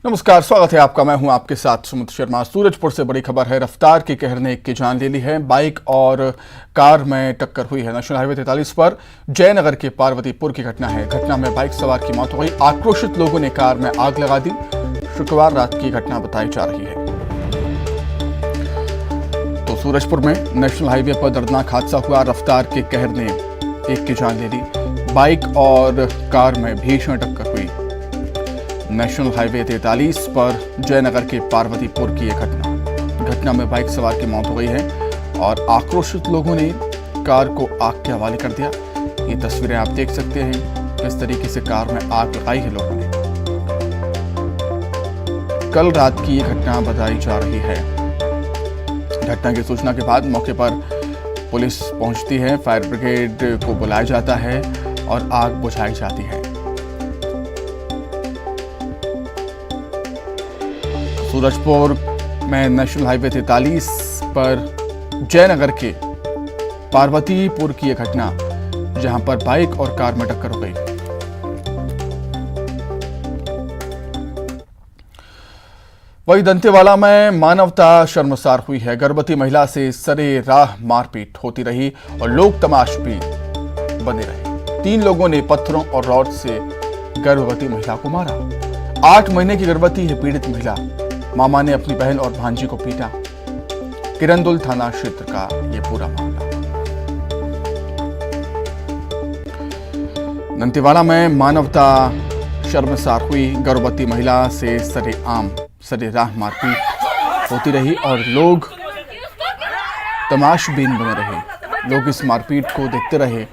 नमस्कार, स्वागत है आपका। मैं हूं आपके साथ सुमित शर्मा। सूरजपुर से बड़ी खबर है। रफ्तार की कहर ने एक की जान ले ली है। बाइक और कार में टक्कर हुई है। नेशनल हाईवे 43 पर जयनगर के पार्वतीपुर की घटना है। घटना में बाइक सवार की मौत हो गई। आक्रोशित लोगों ने कार में आग लगा दी। शुक्रवार रात की घटना बताई जा रही है। तो सूरजपुर में नेशनल हाईवे पर दर्दनाक हादसा हुआ। रफ्तार के कहर ने एक की जान ले ली। बाइक और कार में भीषण टक्कर हुई। नेशनल हाईवे 43 पर जयनगर के पार्वतीपुर की यह घटना में बाइक सवार की मौत हो गई है और आक्रोशित लोगों ने कार को आग के हवाले कर दिया। ये तस्वीरें आप देख सकते हैं किस तरीके से कार में आग लगाई है लोगों ने। कल रात की ये घटना बताई जा रही है। घटना की सूचना के बाद मौके पर पुलिस पहुंचती है, फायर ब्रिगेड को बुलाया जाता है और आग बुझाई जाती है। सूरजपुर में नेशनल हाईवे 43 पर जयनगर के पार्वतीपुर की यह घटना, जहां पर बाइक और कार में टक्कर हो गई। वही दंतेवाड़ा में मानवता शर्मसार हुई है। गर्भवती महिला से सरेराह मारपीट होती रही और लोग तमाशबीन बने रहे। 3 लोगों ने पत्थरों और रॉड से गर्भवती महिला को मारा। 8 महीने की गर्भवती है पीड़ित महिला। मामा ने अपनी बहन और भांजी को पीटा। किरंदुल थाना क्षेत्र का यह पूरा मामला। दंतेवाड़ा में मानवता शर्मसार हुई। गर्भवती महिला से सरेराह मारपीट होती रही और लोग तमाशबीन बने रहे। लोग इस मारपीट को देखते रहे।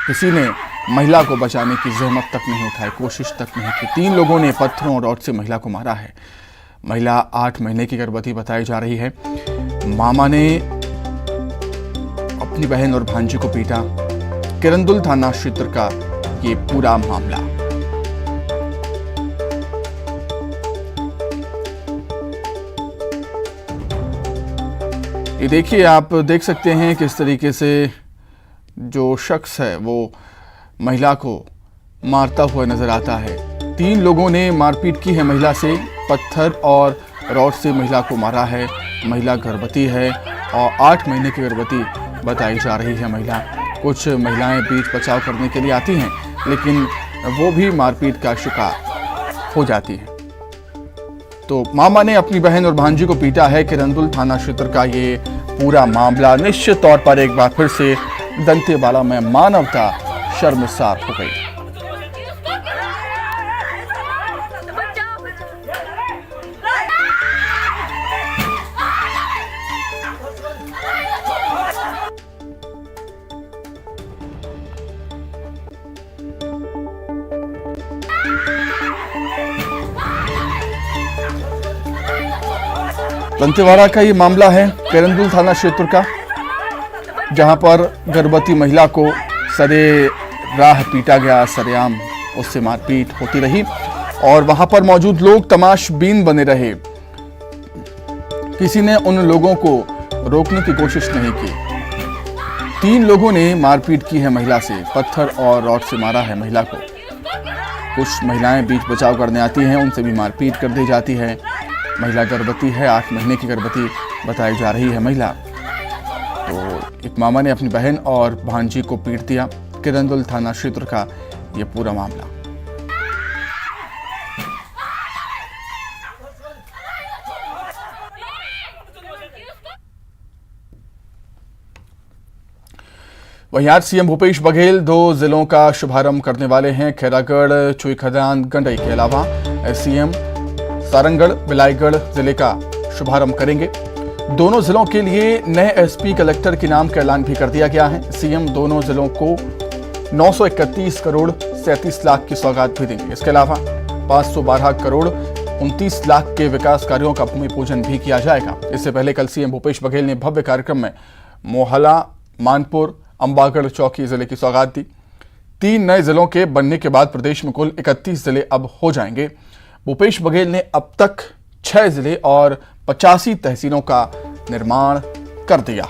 किसी ने महिला को बचाने की जहमत तक नहीं उठाई, कोशिश तक नहीं की। 3 लोगों ने पत्थरों और रॉड से महिला को मारा है। महिला 8 महीने की गर्भवती बताई जा रही है। मामा ने अपनी बहन और भांजी को पीटा। किरंदुल थाना क्षेत्र का ये पूरा मामला। ये देखिए, आप देख सकते हैं किस तरीके से जो शख्स है वो महिला को मारता हुआ नजर आता है। 3 लोगों ने मारपीट की है महिला से। पत्थर और रॉड से महिला को मारा है। महिला गर्भवती है और 8 महीने की गर्भवती बताई जा रही है महिला। कुछ महिलाएं बीच बचाव करने के लिए आती हैं, लेकिन वो भी मारपीट का शिकार हो जाती हैं। तो मामा ने अपनी बहन और भांजी को पीटा है। किरंदुल थाना क्षेत्र का ये पूरा मामला। निश्चित तौर पर एक बार फिर से दंतेवाड़ा में मानवता शर्मसार हो गई। दंतेवाड़ा का ये मामला है, किरंदुल थाना क्षेत्र का, जहां पर गर्भवती महिला को सरेराह पीटा गया। सरेआम उससे मारपीट होती रही और वहां पर मौजूद लोग तमाशबीन बने रहे। किसी ने उन लोगों को रोकने की कोशिश नहीं की। 3 लोगों ने मारपीट की है महिला से। पत्थर और रॉड से मारा है महिला को। कुछ महिलाएं बीच बचाव करने आती हैं, उनसे भी मारपीट कर दी जाती है। महिला गर्भवती है, 8 महीने की गर्भवती बताई जा रही है महिला। तो एक मामा ने अपनी बहन और भांजी को पीट दिया। किरंदुल थाना क्षेत्र का यह पूरा मामला। वहीं आज सीएम भूपेश बघेल 2 जिलों का शुभारंभ करने वाले हैं। खैरागढ़, चुईखदान, गंडई के अलावा सीएम सारंगढ़, बिलाईगढ़ जिले का शुभारंभ करेंगे। दोनों जिलों के लिए नए एसपी कलेक्टर के नाम का ऐलान भी कर दिया गया है। सीएम दोनों जिलों को 931 करोड़ 37 लाख की सौगात भी देंगे। इसके अलावा 512 करोड़ 29 लाख के विकास कार्यों का भूमि पूजन भी किया जाएगा। इससे पहले कल सीएम भूपेश बघेल ने भव्य कार्यक्रम में मोहला, मानपुर, अंबागढ़ चौकी जिले की सौगात दी। 3 नए जिलों के बनने के बाद प्रदेश में कुल 31 जिले अब हो जाएंगे। भूपेश बघेल ने अब तक 6 जिले और 85 तहसीलों का निर्माण कर दिया।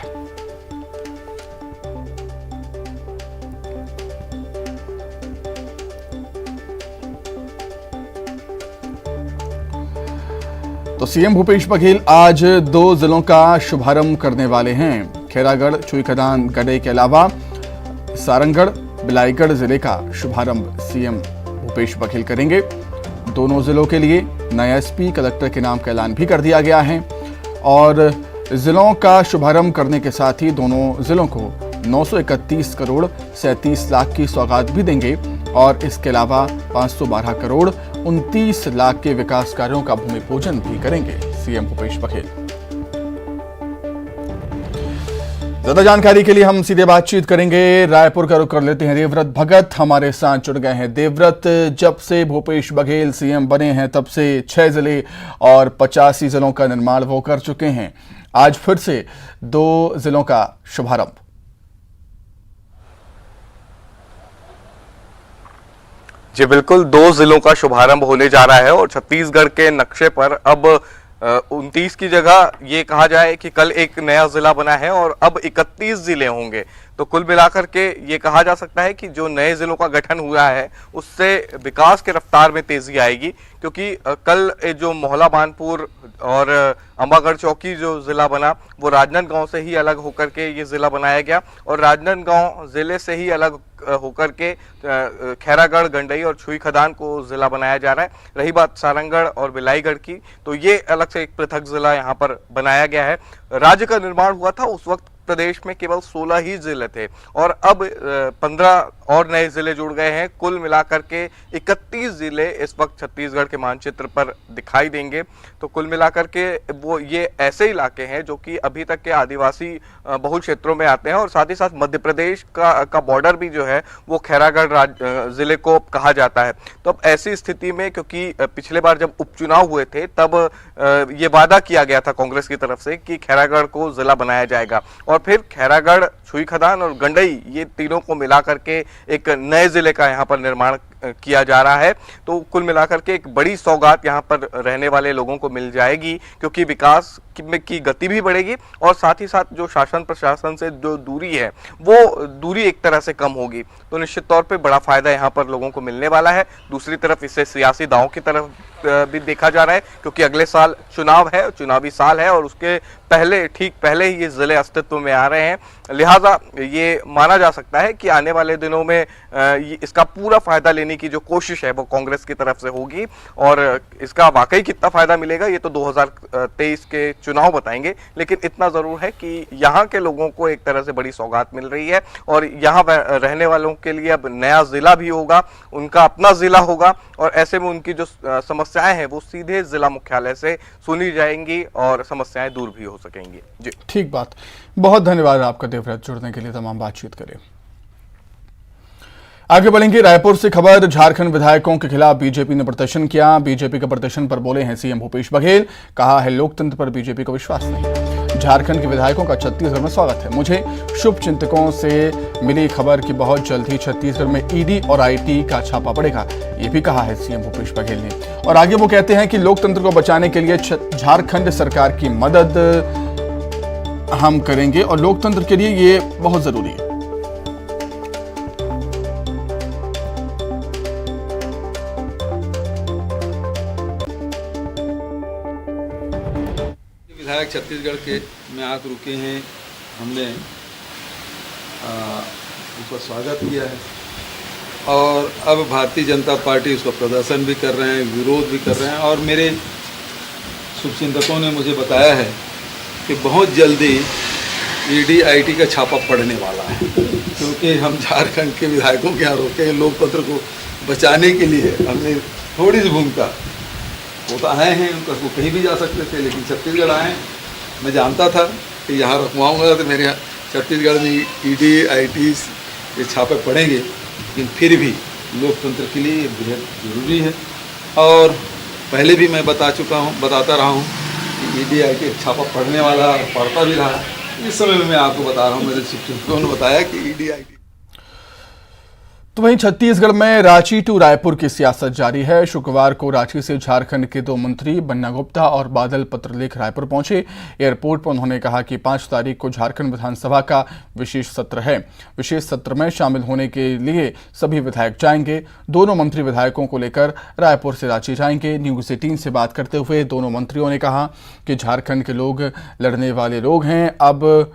तो सीएम भूपेश बघेल आज 2 जिलों का शुभारंभ करने वाले हैं। खैरागढ़, चुईखदान, गडई के अलावा सारंगढ़, बिलाईगढ़ जिले का शुभारंभ सीएम भूपेश बघेल करेंगे। दोनों जिलों के लिए नया एसपी, कलेक्टर के नाम का ऐलान भी कर दिया गया है और जिलों का शुभारंभ करने के साथ ही दोनों जिलों को 931 करोड़ 37 लाख की सौगात भी देंगे और इसके अलावा 512 करोड़ 29 लाख के विकास कार्यों का भूमि पूजन भी करेंगे सीएम भूपेश बघेल। ज्यादा जानकारी के लिए हम सीधे बातचीत करेंगे। रायपुर का रुख कर लेते हैं। देवव्रत भगत हमारे साथ जुड़ गए हैं। देवव्रत, जब से भूपेश बघेल सीएम बने हैं तब से 6 जिले और 85 जिलों का निर्माण वो कर चुके हैं। आज फिर से 2 जिलों का शुभारंभ। जी बिल्कुल, 2 जिलों का शुभारंभ होने जा रहा है और छत्तीसगढ़ के नक्शे पर अब 29 की जगह ये कहा जाए कि कल एक नया जिला बना है और अब 31 जिले होंगे। तो कुल मिलाकर के ये कहा जा सकता है कि जो नए जिलों का गठन हुआ है उससे विकास के रफ्तार में तेजी आएगी, क्योंकि कल जो मोहला मानपुर और अंबागढ़ चौकी जो जिला बना वो राजनांदगांव से ही अलग होकर के ये जिला बनाया गया और राजनांदगांव जिले से ही अलग होकर के खैरागढ़, गंडई और छुईखदान को जिला बनाया जा रहा है। रही बात सारंगढ़ और बिलाईगढ़ की, तो ये अलग से एक पृथक जिला यहाँ पर बनाया गया है। राज्य का निर्माण हुआ था उस वक्त प्रदेश में केवल 16 ही जिले थे और अब 15 और नए जिले जुड़ गए हैं। कुल मिलाकर के 31 जिले इस वक्त छत्तीसगढ़ के मानचित्र पर दिखाई देंगे। तो कुल मिलाकर के वो ये ऐसे इलाके हैं जो कि अभी तक के आदिवासी बहुल क्षेत्रों में आते हैं और साथ ही साथ मध्य प्रदेश का बॉर्डर भी जो है वो खैरागढ़ जिले को कहा जाता है। तो अब ऐसी स्थिति में, क्योंकि पिछले बार जब उपचुनाव हुए थे तब ये वादा किया गया था कांग्रेस की तरफ से कि खैरागढ़ को जिला बनाया जाएगा और फिर खैरागढ़, छुईखदान और गंडई ये तीनों को मिलाकर के एक नए जिले का यहाँ पर निर्माण किया जा रहा है। तो कुल मिलाकर के एक बड़ी सौगात यहाँ पर रहने वाले लोगों को मिल जाएगी, क्योंकि विकास की गति भी बढ़ेगी और साथ ही साथ जो शासन प्रशासन से जो दूरी है वो दूरी एक तरह से कम होगी। तो निश्चित तौर पे बड़ा फायदा यहाँ पर लोगों को मिलने वाला है। दूसरी तरफ इसे सियासी दांव की तरफ भी देखा जा रहा है, क्योंकि अगले साल चुनाव है, चुनावी साल है और उसके ठीक पहले ही ये जिले अस्तित्व में आ रहे हैं। लिहाजा ये माना जा सकता है कि आने वाले दिनों में इसका पूरा फायदा लेने की जो कोशिश है वो कांग्रेस की तरफ से होगी और इसका वाकई कितना फायदा मिलेगा ये तो 2023 के चुनाव बताएंगे। लेकिन इतना जरूर है कि यहाँ के लोगों को एक तरह से बड़ी सौगात मिल रही है और यहाँ रहने वालों के लिए अब नया जिला भी होगा, उनका अपना जिला होगा और ऐसे में उनकी जो समस्याएं हैं वो सीधे जिला मुख्यालय से सुनी जाएंगी और समस्याएं दूर भी हो सकेंगी। जी ठीक बात, बहुत धन्यवाद आपका देवव्रत, जुड़ने के लिए, तमाम बातचीत करें। आगे बढ़ेंगे। रायपुर से खबर, झारखंड विधायकों के खिलाफ बीजेपी ने प्रदर्शन किया। बीजेपी के प्रदर्शन पर बोले हैं सीएम भूपेश बघेल, कहा है लोकतंत्र पर बीजेपी को विश्वास नहीं। झारखंड के विधायकों का छत्तीसगढ़ में स्वागत है। मुझे शुभ चिंतकों से मिली खबर कि बहुत जल्द ही छत्तीसगढ़ में ईडी और आईटी का छापा पड़ेगा, ये भी कहा है सीएम भूपेश बघेल ने। और आगे वो कहते हैं कि लोकतंत्र को बचाने के लिए झारखंड सरकार की मदद हम करेंगे और लोकतंत्र के लिए ये बहुत जरूरी है। विधायक छत्तीसगढ़ के में आकर रुके हैं, हमने उसका स्वागत किया है और अब भारतीय जनता पार्टी उसका प्रदर्शन भी कर रहे हैं, विरोध भी कर रहे हैं और मेरे शुभचिंतकों ने मुझे बताया है कि बहुत जल्दी ईडी आईटी का छापा पड़ने वाला है, क्योंकि हम झारखंड के विधायकों के यहाँ रोके हैं। लोकतंत्र को बचाने के लिए हमने थोड़ी सी भूमिका, वो तो आए हैं, उनका वो कहीं भी जा सकते थे लेकिन छत्तीसगढ़ आए। मैं जानता था कि यहाँ रखवाऊँगा तो मेरे यहाँ छत्तीसगढ़ में ईडी आईटी ये छापे पड़ेंगे, लेकिन फिर भी लोकतंत्र के लिए बेहद ज़रूरी है। और पहले भी मैं बताता रहा हूँ कि ईडी आईटी छापा पड़ने वाला, पड़ता भी रहा। इस समय में मैं आपको बता रहा हूँ, मेरे शिक्षकों ने बताया कि ईडी आईटी। तो वहीं छत्तीसगढ़ में रांची टू रायपुर की सियासत जारी है। शुक्रवार को रांची से झारखंड के 2 मंत्री बन्ना गुप्ता और बादल पत्रलेख रायपुर पहुंचे। एयरपोर्ट पर उन्होंने कहा कि 5 तारीख को झारखंड विधानसभा का विशेष सत्र है। विशेष सत्र में शामिल होने के लिए सभी विधायक जाएंगे। दोनों मंत्री विधायकों को लेकर रायपुर से रांची जाएंगे। न्यूज 18 से बात करते हुए दोनों मंत्रियों ने कहा कि झारखंड के लोग लड़ने वाले लोग हैं। अब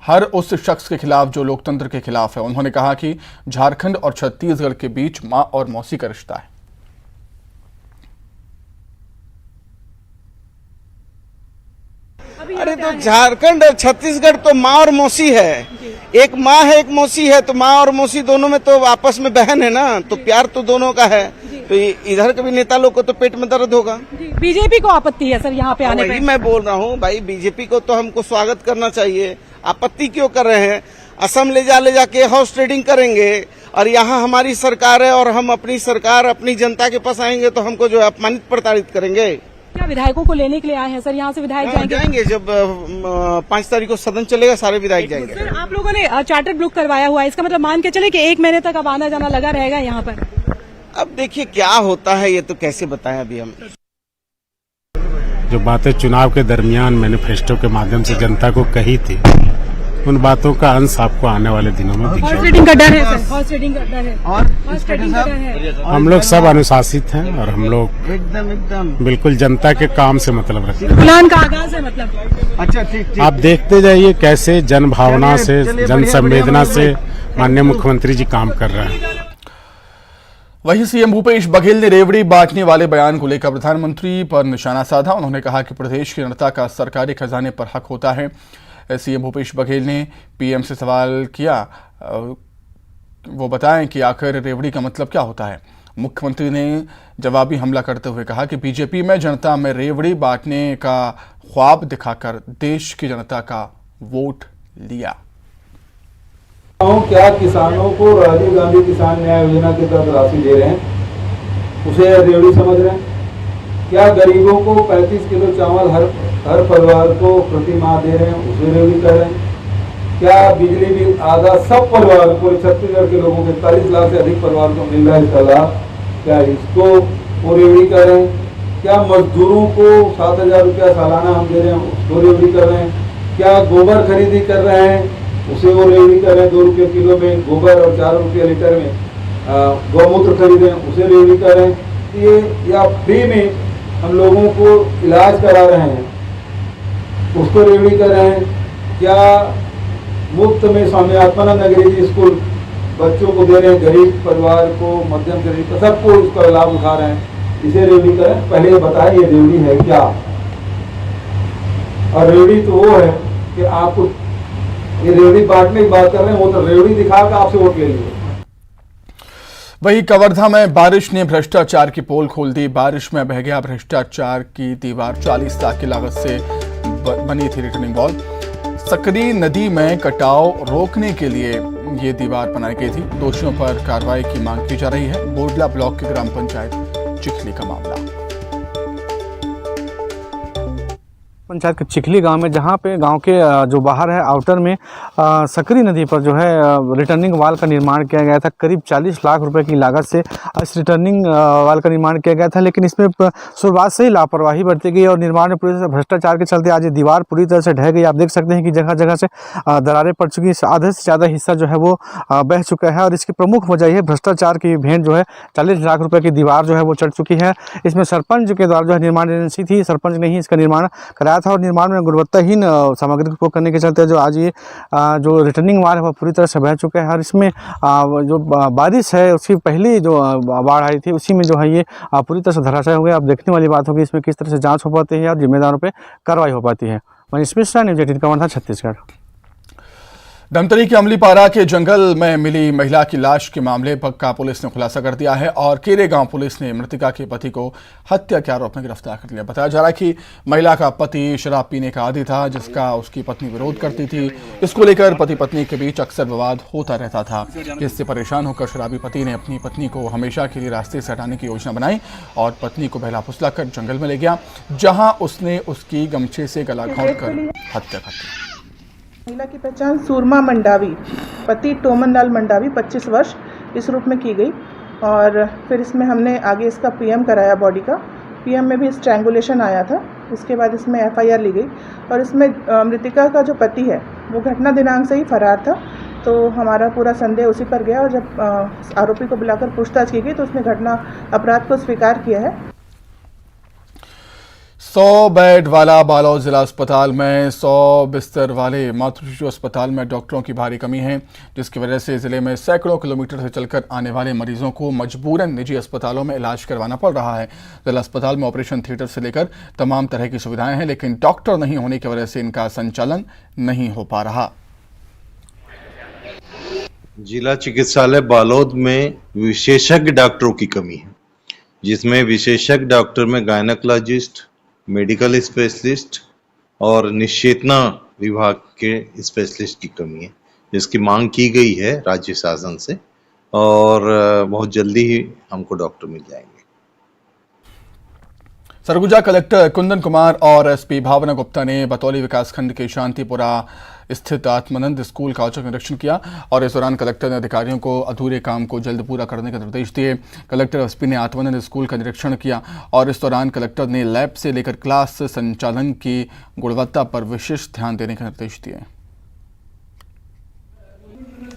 हर उस शख्स के खिलाफ जो लोकतंत्र के खिलाफ है। उन्होंने कहा कि झारखंड और छत्तीसगढ़ के बीच मां और मौसी का रिश्ता है। अरे तो झारखंड और छत्तीसगढ़ तो माँ और मौसी है। एक माँ है एक मौसी है, तो माँ और मौसी दोनों में तो आपस में बहन है ना, तो प्यार तो दोनों का है। तो इधर के भी नेता लोग को तो पेट में दर्द होगा। बीजेपी को आपत्ति है सर यहाँ पे आने पे। मैं बोल रहा हूँ भाई, बीजेपी को तो हमको स्वागत करना चाहिए। आपत्ति क्यों कर रहे हैं? असम ले जाके हाउस ट्रेडिंग करेंगे और यहाँ हमारी सरकार है और हम अपनी सरकार अपनी जनता के पास आएंगे तो हमको जो है अपमानित प्रताड़ित करेंगे। क्या विधायकों को लेने के लिए आए हैं सर? यहाँ से विधायक जाएंगे जब 5 तारीख को सदन चलेगा, सारे विधायक जाएंगे। सर आप लोगों ने चार्टर बुक करवाया हुआ है, इसका मतलब मान के चले कि 1 महीने तक अब आना जाना लगा रहेगा यहाँ पर। अब देखिए क्या होता है, ये तो कैसे बताएं अभी हम। जो बातें चुनाव के दरमियान मैनिफेस्टो के माध्यम से जनता को कही थी, उन बातों का अंश आपको आने वाले दिनों में दिखेगा। हॉर्स ट्रेडिंग का डर है सर, हॉर्स ट्रेडिंग का डर है। हॉर्स ट्रेडिंग का डर है। हम लोग सब अनुशासित हैं और हम लोग एकदम बिल्कुल जनता के काम से मतलब रखते हैं। प्लान का आगाज है मतलब। अच्छा ठीक। आप देखते जाइए कैसे जन भावना से, जन संवेदना से माननीय मुख्यमंत्री जी काम कर रहे हैं। वहीं सीएम भूपेश बघेल ने रेवड़ी बांटने वाले बयान को लेकर प्रधानमंत्री पर निशाना साधा। उन्होंने कहा कि प्रदेश की जनता का सरकारी खजाने पर हक होता है। सीएम भूपेश बघेल ने पीएम से सवाल किया, वो बताएं कि आखिर रेवड़ी का मतलब क्या होता है। मुख्यमंत्री ने जवाबी हमला करते हुए कहा कि बीजेपी में जनता में रेवड़ी बांटने का ख्वाब दिखाकर देश की जनता का वोट लिया। क्या किसानों को राजीव गांधी किसान न्याय योजना के तहत राशि दे रहे हैं, उसे रेवड़ी समझ रहे हैं? क्या गरीबों को 35 किलो चावल हर परिवार को प्रति माह दे रहे हैं, उसे रेवड़ी कर रहे हैं? क्या बिजली बिल आधा सब परिवार को, छत्तीसगढ़ के लोगों के 40 लाख से अधिक परिवार को मिल रहा है इसका लाभ, क्या इसको वो रेवड़ी कर रहे हैं? क्या मजदूरों को 7,000 रुपया सालाना हम दे रहे हैं, उसको रेवड़ी कर रहे हैं? क्या गोबर खरीदी कर रहे हैं, उसे वो रेवड़ी कर रहे हैं? 2 रुपये किलो में गोबर और 4 रुपये लीटर में गौमूत्र खरीदे, उसे रेवड़ी कर रहे हैं? ये या फ्री में हम लोगों को इलाज करा रहे हैं, उसको रेवड़ी कर रहे हैं? क्या मुफ्त में स्वामी आत्मानंद अंग्रेजी स्कूल बच्चों को दे रहे हैं, गरीब परिवार को, मध्यम गरीब सबको इसका लाभ उठा रहे हैं, इसे रेवड़ी करें? पहले ये बताएं ये रेवड़ी है क्या? और रेवड़ी तो वो है कि आपको ये रेवड़ी बांटने की बात कर रहे हैं, वो तो रेवड़ी दिखा कर आपसे वोट ले लिए। वहीं कवर्धा में बारिश ने भ्रष्टाचार की पोल खोल दी। बारिश में बह गया भ्रष्टाचार की दीवार। 40 लाख की लागत से बनी थी रिटर्निंग वॉल। सकरी नदी में कटाव रोकने के लिए ये दीवार बनाई गई थी। दोषियों पर कार्रवाई की मांग की जा रही है। बोडला ब्लॉक की ग्राम पंचायत चिखली का मामला। पंचायत के चिखली गांव में, जहां पे गांव के जो बाहर है आउटर में सकरी नदी पर जो है रिटर्निंग वाल का निर्माण किया गया था। करीब 40 लाख रुपए की लागत से इस रिटर्निंग वाल का निर्माण किया गया था, लेकिन इसमें शुरुआत से ही लापरवाही बरती गई और निर्माण में पूरी भ्रष्टाचार के चलते आज ये दीवार पूरी तरह से ढह गई। आप देख सकते हैं कि जगह जगह से दरारें पड़ चुकी हैं। आधे से ज़्यादा हिस्सा जो है वो बह चुका है और इसकी प्रमुख वजह है भ्रष्टाचार की भेंट जो है 40 लाख रुपये की दीवार जो है वो चढ़ चुकी है। इसमें सरपंच के द्वारा जो है निर्माण एजेंसी थी, सरपंच ने ही इसका निर्माण कराया था और निर्माण में गुणवत्ताहीन सामग्री को करने के चलते जो आज ये जो रिटर्निंग वाल है वह पूरी तरह से बह चुका है। और इसमें जो बारिश है उसकी पहली जो बाढ़ आई थी उसी में जो है ये पूरी तरह से धराशायी हो गया। अब देखने वाली बात होगी इसमें किस तरह से जांच हो पाती है और जिम्मेदारों पर कार्रवाई हो पाती है। मनीष मिश्रा, न्यूज़ 18 कवर्धा, छत्तीसगढ़। धमतरी के अमलीपारा के जंगल में मिली महिला की लाश के मामले का पुलिस ने खुलासा कर दिया है और केरे गांव पुलिस ने मृतका के पति को हत्या के आरोप में गिरफ्तार कर लिया। बताया जा रहा है कि महिला का पति शराब पीने का आदी था, जिसका उसकी पत्नी विरोध करती थी। इसको लेकर पति पत्नी के बीच अक्सर विवाद होता रहता था, जिससे परेशान होकर शराबी पति ने अपनी पत्नी को हमेशा के लिए रास्ते से हटाने की योजना बनाई और पत्नी को बहला फुसला कर जंगल में ले गया, जहाँ उसने उसकी गमछे से गला घोंट कर हत्या कर दी। महिला की पहचान सूरमा मंडावी, पति टोमन लाल मंडावी 25 वर्ष इस रूप में की गई। और फिर इसमें हमने आगे इसका पीएम कराया बॉडी का। पीएम में भी स्ट्रैंगुलेशन आया था। उसके बाद इसमें एफआईआर ली गई और इसमें मृतिका का जो पति है वो घटना दिनांक से ही फरार था, तो हमारा पूरा संदेह उसी पर गया और जब आरोपी को बुलाकर पूछताछ की गई तो उसने घटना अपराध को स्वीकार किया है। 100 बेड वाला बालोद जिला अस्पताल में 100 बिस्तर वाले मातृ शिशु अस्पताल में डॉक्टरों की भारी कमी है, जिसकी वजह से जिले में सैकड़ों किलोमीटर से चलकर आने वाले मरीजों को मजबूरन निजी अस्पतालों में इलाज करवाना पड़ रहा है। जिला अस्पताल में ऑपरेशन थिएटर से लेकर तमाम तरह की सुविधाएं हैं, लेकिन डॉक्टर नहीं होने की वजह से इनका संचालन नहीं हो पा रहा। जिला चिकित्सालय बालोद में विशेषज्ञ डॉक्टरों की कमी है, जिसमें विशेषज्ञ डॉक्टर में गायनेकोलॉजिस्ट, मेडिकल स्पेशलिस्ट और निश्चेतना विभाग के स्पेशलिस्ट की कमी है, जिसकी मांग की गई है राज्य शासन से और बहुत जल्दी ही हमको डॉक्टर मिल जाएंगे। सरगुजा कलेक्टर कुंदन कुमार और एसपी भावना गुप्ता ने बतौली विकासखंड के शांतिपुरा स्थित आत्मानंद स्कूल का औचक निरीक्षण किया और इस दौरान कलेक्टर ने अधिकारियों को अधूरे काम को जल्द पूरा करने के निर्देश दिए। कलेक्टर एसपी ने आत्मानंद स्कूल का निरीक्षण किया और इस दौरान कलेक्टर ने लैब से लेकर क्लास संचालन की गुणवत्ता पर विशेष ध्यान देने के निर्देश दिए।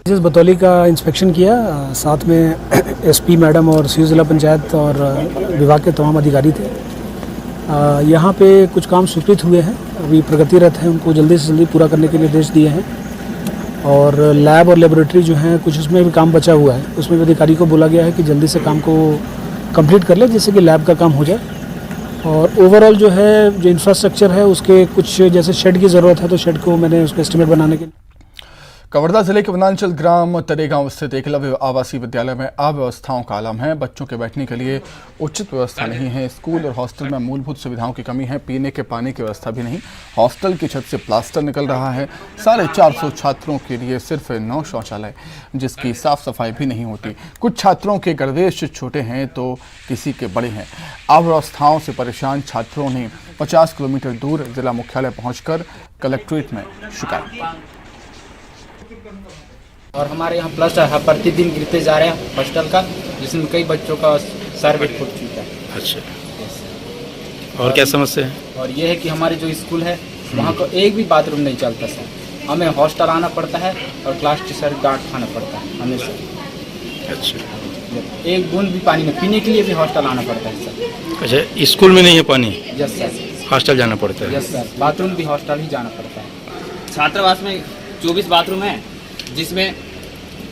जिस बतौली का इंस्पेक्शन किया, साथ में एसपी मैडम और सीओ जिला पंचायत और विभाग के तमाम अधिकारी थे। यहाँ पे कुछ काम स्वीकृत हुए हैं, अभी प्रगतिरत हैं, उनको जल्दी से जल्दी पूरा करने के निर्देश दिए हैं। और लैब और लेबोरेटरी जो हैं कुछ उसमें भी काम बचा हुआ है, उसमें भी अधिकारी को बोला गया है कि जल्दी से काम को कंप्लीट कर ले, जिससे कि लैब का काम हो जाए। और ओवरऑल जो है जो इंफ्रास्ट्रक्चर है उसके कुछ जैसे शेड की ज़रूरत है, तो शेड को मैंने उसका एस्टिमेट बनाने के। कवर्धा जिले के वनांचल ग्राम तरेगांव स्थित एकलव्य आवासीय विद्यालय में अव्यवस्थाओं का आलम है। बच्चों के बैठने के लिए उचित व्यवस्था नहीं है। स्कूल और हॉस्टल में मूलभूत सुविधाओं की कमी है। पीने के पानी की व्यवस्था भी नहीं। हॉस्टल की छत से प्लास्टर निकल रहा है। 450 छात्रों के लिए सिर्फ 9 शौचालय, जिसकी साफ सफाई भी नहीं होती। कुछ छात्रों के गर्देश छोटे हैं तो किसी के बड़े हैं। अव्यवस्थाओं से परेशान छात्रों ने 50 किलोमीटर दूर जिला मुख्यालय पहुंचकर कलेक्ट्रेट में शिकायत। और हमारे यहाँ प्लस प्रतिदिन गिरते जा रहे हैं हॉस्टल का, जिसमें कई बच्चों का सर भी फूट चुका है। अच्छा, और क्या समस्या है? और ये है कि हमारे जो स्कूल है वहाँ को एक भी बाथरूम नहीं चलता सर। हमें हॉस्टल आना पड़ता है और क्लास टीचर डांट खाना पड़ता है हमेशा। अच्छा, एक बूंद भी पानी नहीं, पीने के लिए भी हॉस्टल आना पड़ता है सर। अच्छा, स्कूल में नहीं है पानी? यस सर, हॉस्टल जाना पड़ता है। यस सर, बाथरूम भी हॉस्टल ही जाना पड़ता है। छात्रावास में 24 बाथरूम है, जिसमें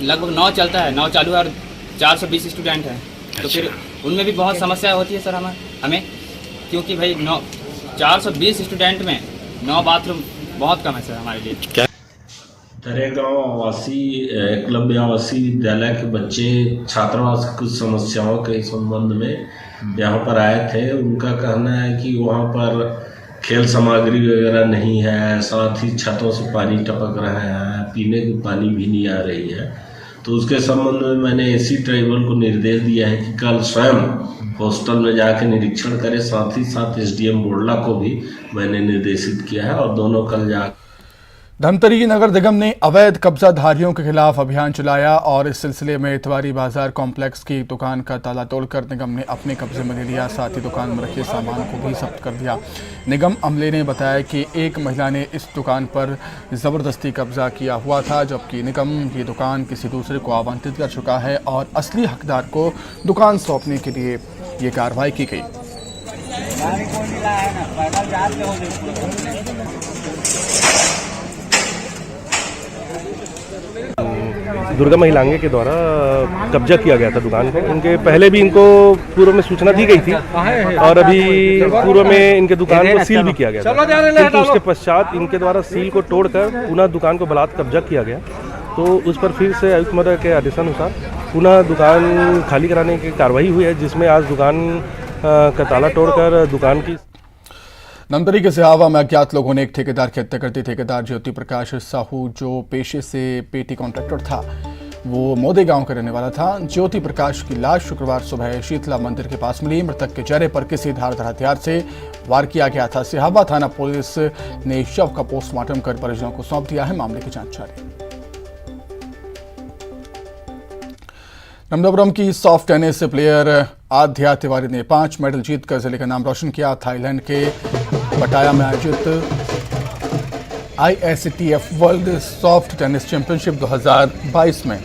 लगभग 9 चलता है, 9 चालू है और 420 स्टूडेंट हैं। तो फिर उनमें भी बहुत समस्या होती है सर हमें, क्योंकि भाई 420 स्टूडेंट में 9 बाथरूम बहुत कम है सर हमारे लिए। क्या तरेगांव आवासीय एकलव्य आवासीय विद्यालय के बच्चे छात्रावास की कुछ समस्याओं के संबंध में यहाँ पर आए थे। उनका कहना है कि वहाँ पर खेल सामग्री वगैरह नहीं है, साथ ही छतों से पानी टपक रहा है, पीने की पानी भी नहीं आ रही है। तो उसके संबंध में मैंने एसी ट्राइबल को निर्देश दिया है कि कल स्वयं हॉस्टल में जाकर निरीक्षण करें। साथ ही साथ एसडीएम बोडला को भी मैंने निर्देशित किया है और दोनों कल जा। धमतरी नगर निगम ने अवैध कब्जाधारियों के खिलाफ अभियान चलाया और इस सिलसिले में इतवारी बाजार कॉम्प्लेक्स की दुकान का ताला तोड़कर निगम ने अपने कब्जे में ले लिया। साथ ही दुकान में रखे सामान को भी जब्त कर दिया। निगम अमले ने बताया कि एक महिला ने इस दुकान पर ज़बरदस्ती कब्जा किया हुआ था, जबकि निगम ये दुकान किसी दूसरे को आवंटित कर चुका है और असली हकदार को दुकान सौंपने के लिए ये कार्रवाई की गई। दुर्गा महिलांगे के द्वारा कब्जा किया गया था दुकान को। इनके पहले भी इनको पूर्व में सूचना दी गई थी और अभी पूर्व में इनके दुकान को सील भी किया गया था, किंतु उसके पश्चात इनके द्वारा सील को तोड़कर पुनः दुकान को बलात् कब्जा किया गया। तो उस पर फिर से आयुक्त महोदय के आदेशानुसार पुनः दुकान खाली कराने की कार्रवाई हुई है, जिसमें आज दुकान का ताला तोड़कर दुकान की। धमतरी के सिहावा में अज्ञात लोगों ने एक ठेकेदार की हत्या कर दी। ठेकेदार ज्योति प्रकाश साहू, जो पेशे से पेटी कॉन्ट्रैक्टर था, वो मोदे गांव का रहने वाला था। ज्योति प्रकाश की लाश शुक्रवार सुबह शीतला मंदिर के पास मिली। मृतक के चेहरे पर किसी धारदार हथियार से वार किया गया था। सिहावा थाना पुलिस ने शव का पोस्टमार्टम कर परिजनों को सौंप दिया है। मामले की जांच जारी। नमदापुरम की सॉफ्ट टेनिस प्लेयर आध्या तिवारी ने 5 मेडल जीतकर जिले का नाम रोशन किया। थाईलैंड के पटाया में आयोजित ISTF world soft tennis championship 2022 में